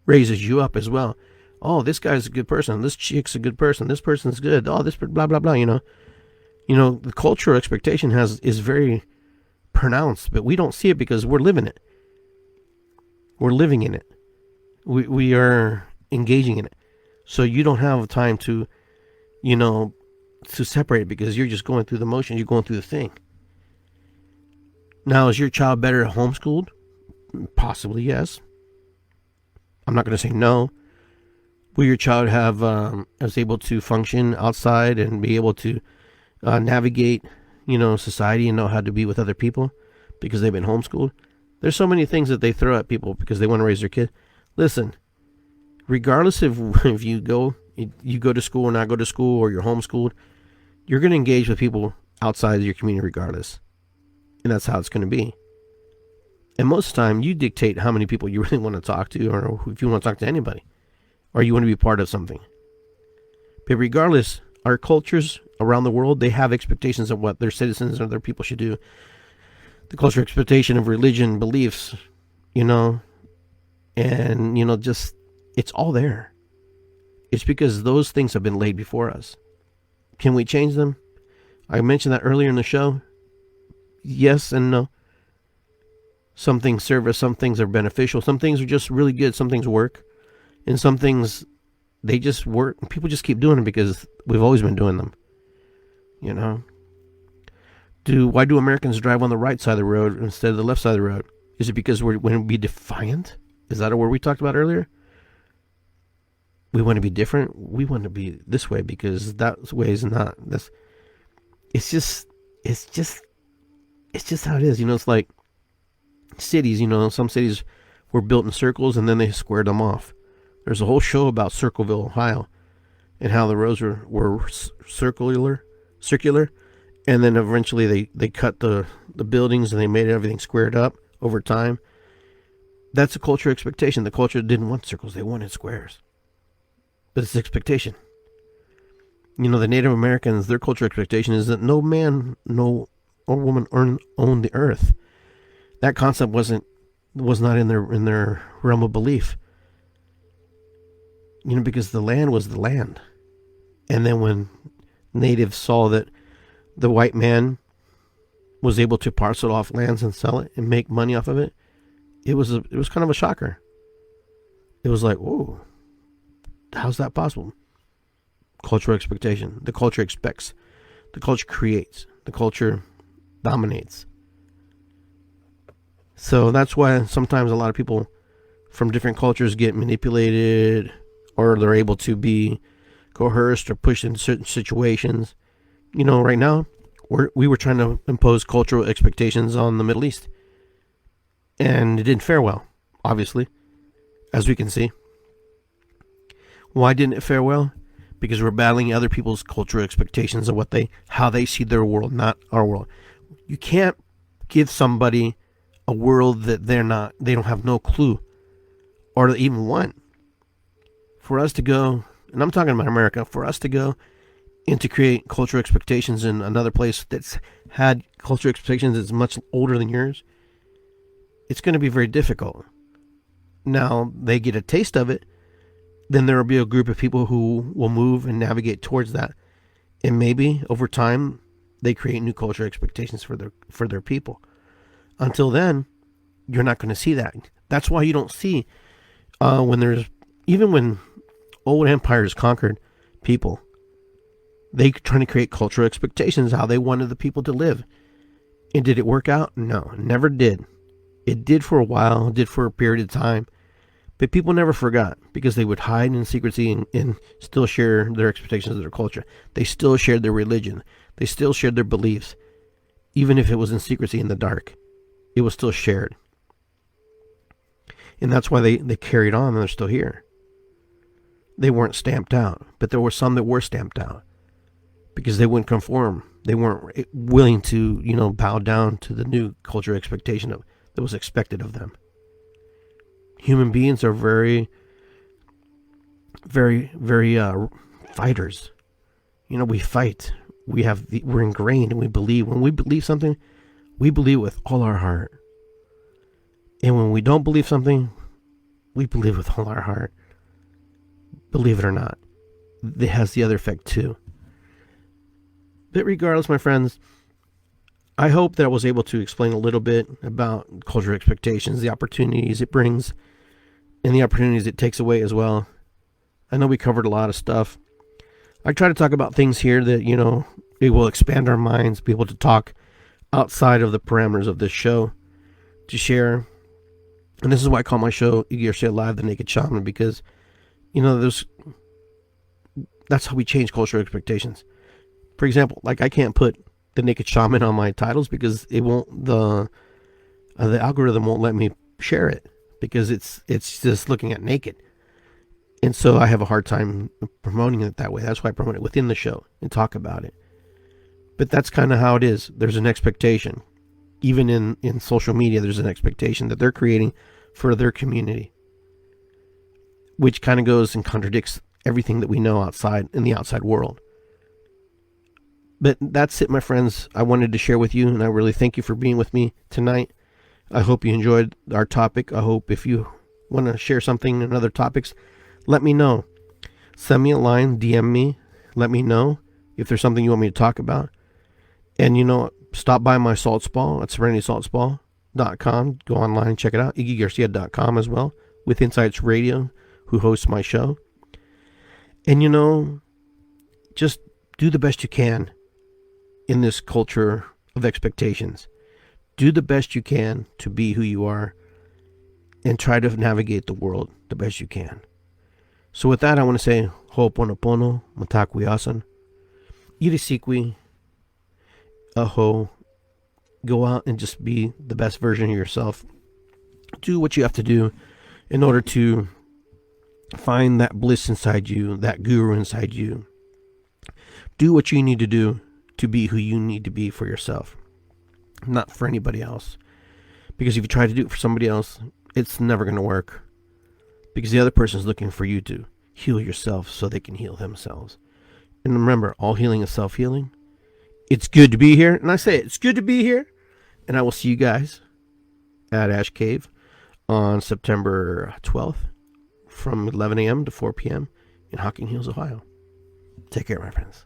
S1: raises you up as well. Oh, this guy's a good person. This chick's a good person. This person's good. Oh, this blah blah blah. The cultural expectation is very pronounced, but we don't see it because we're living it. We're living in it. We are engaging in it. So you don't have time to, to separate it, because you're just going through the motion. You're going through the thing. Now, is your child better homeschooled? Possibly, yes. I'm not going to say no. Will your child is able to function outside and be able to navigate, society, and know how to be with other people because they've been homeschooled? There's so many things that they throw at people because they want to raise their kid. Listen, regardless of if you go to school or not go to school, or you're homeschooled, you're going to engage with people outside of your community regardless. And that's how it's going to be. And most of the time, you dictate how many people you really want to talk to, or if you want to talk to anybody, or you want to be part of something. But regardless, our cultures around the world, they have expectations of what their citizens or their people should do. The cultural expectation of religion, beliefs, and, just, it's all there. It's because those things have been laid before us. Can we change them? I mentioned that earlier in the show. Yes and no. Some things serve us, some things are beneficial, some things are just really good, some things work, and some things, they just work, and people just keep doing them because we've always been doing them. Why do Americans drive on the right side of the road instead of the left side of the road? Is it because we want to be defiant? Is that a word we talked about earlier? We want to be different. We want to be this way because that way is not this. It's just how it is. It's like cities. Some cities were built in circles and then they squared them off. There's a whole show about Circleville, Ohio, and how the roads were circular, and then eventually they cut the buildings and they made everything squared up over time. That's a cultural expectation. The culture didn't want circles; they wanted squares. But it's expectation. The Native Americans, their cultural expectation is that no man, no or woman owned the earth. That concept was not in their realm of belief. Because the land was the land. And then when natives saw that the white man was able to parcel off lands and sell it and make money off of it, it was kind of a shocker. It was like, whoa, how's that possible? Cultural expectation. The culture expects. The culture creates. The culture dominates. So that's why sometimes a lot of people from different cultures get manipulated, or they're able to be coerced or pushed into certain situations. Right now, we were trying to impose cultural expectations on the Middle East. And it didn't fare well, obviously, as we can see. Why didn't it fare well? Because we're battling other people's cultural expectations of how they see their world, not our world. You can't give somebody a world that they don't have no clue or even want. For us to go, and I'm talking about America, for us to go and to create cultural expectations in another place that's had cultural expectations that's much older than yours, it's going to be very difficult. Now, they get a taste of it, then there will be a group of people who will move and navigate towards that. And maybe over time, they create new cultural expectations for their people. Until then, you're not going to see that. That's why you don't see even when old empires conquered people, they trying to create cultural expectations, how they wanted the people to live. And did it work out? No, it never did. It did for a while, it did for a period of time. But people never forgot because they would hide in secrecy and still share their expectations of their culture. They still shared their religion. They still shared their beliefs. Even if it was in secrecy in the dark, it was still shared. And that's why they carried on and they're still here. They weren't stamped out, but there were some that were stamped out because they wouldn't conform. They weren't willing to, bow down to the new cultural expectation that was expected of them. Human beings are very, very, very fighters. We fight. We're ingrained and we believe. When we believe something, we believe with all our heart. And when we don't believe something, we believe with all our heart. Believe it or not, it has the other effect too. But regardless, my friends, I hope that I was able to explain a little bit about cultural expectations, the opportunities it brings, and the opportunities it takes away as well. I know we covered a lot of stuff. I try to talk about things here that, it will expand our minds, be able to talk outside of the parameters of this show, to share. And this is why I call my show Iggy Garcia Live, the Naked Shaman, because, that's how we change cultural expectations. For example, like I can't put the Naked Shaman on my titles because it won't, the algorithm won't let me share it because it's just looking at naked. And so I have a hard time promoting it that way. That's why I promote it within the show and talk about it. But that's kind of how it is. There's an expectation. Even in social media, there's an expectation that they're creating for their community, which kind of goes and contradicts everything that we know outside in the outside world. But that's it, my friends. I wanted to share with you, and I really thank you for being with me tonight. I hope you enjoyed our topic. I hope if you want to share something in other topics, let me know. Send me a line, DM me. Let me know if there's something you want me to talk about. And stop by my salt spa at serenitysaltspa.com. Go online and check it out. IggyGarcia.com as well, with Insights Radio, who hosts my show. And just do the best you can in this culture of expectations. Do the best you can to be who you are. and try to navigate the world the best you can. So with that, I want to say Ho'oponopono, Matakuyasan, Irisikwi, Aho. Go out and just be the best version of yourself. Do what you have to do in order to find that bliss inside you, that guru inside you. Do what you need to do to be who you need to be for yourself, not for anybody else. Because if you try to do it for somebody else, it's never going to work. Because the other person is looking for you to heal yourself so they can heal themselves. And remember, all healing is self-healing. It's good to be here. And I say it's good to be here. And I will see you guys at Ash Cave on September 12th from 11 a.m. to 4 p.m. in Hocking Hills, Ohio. Take care, my friends.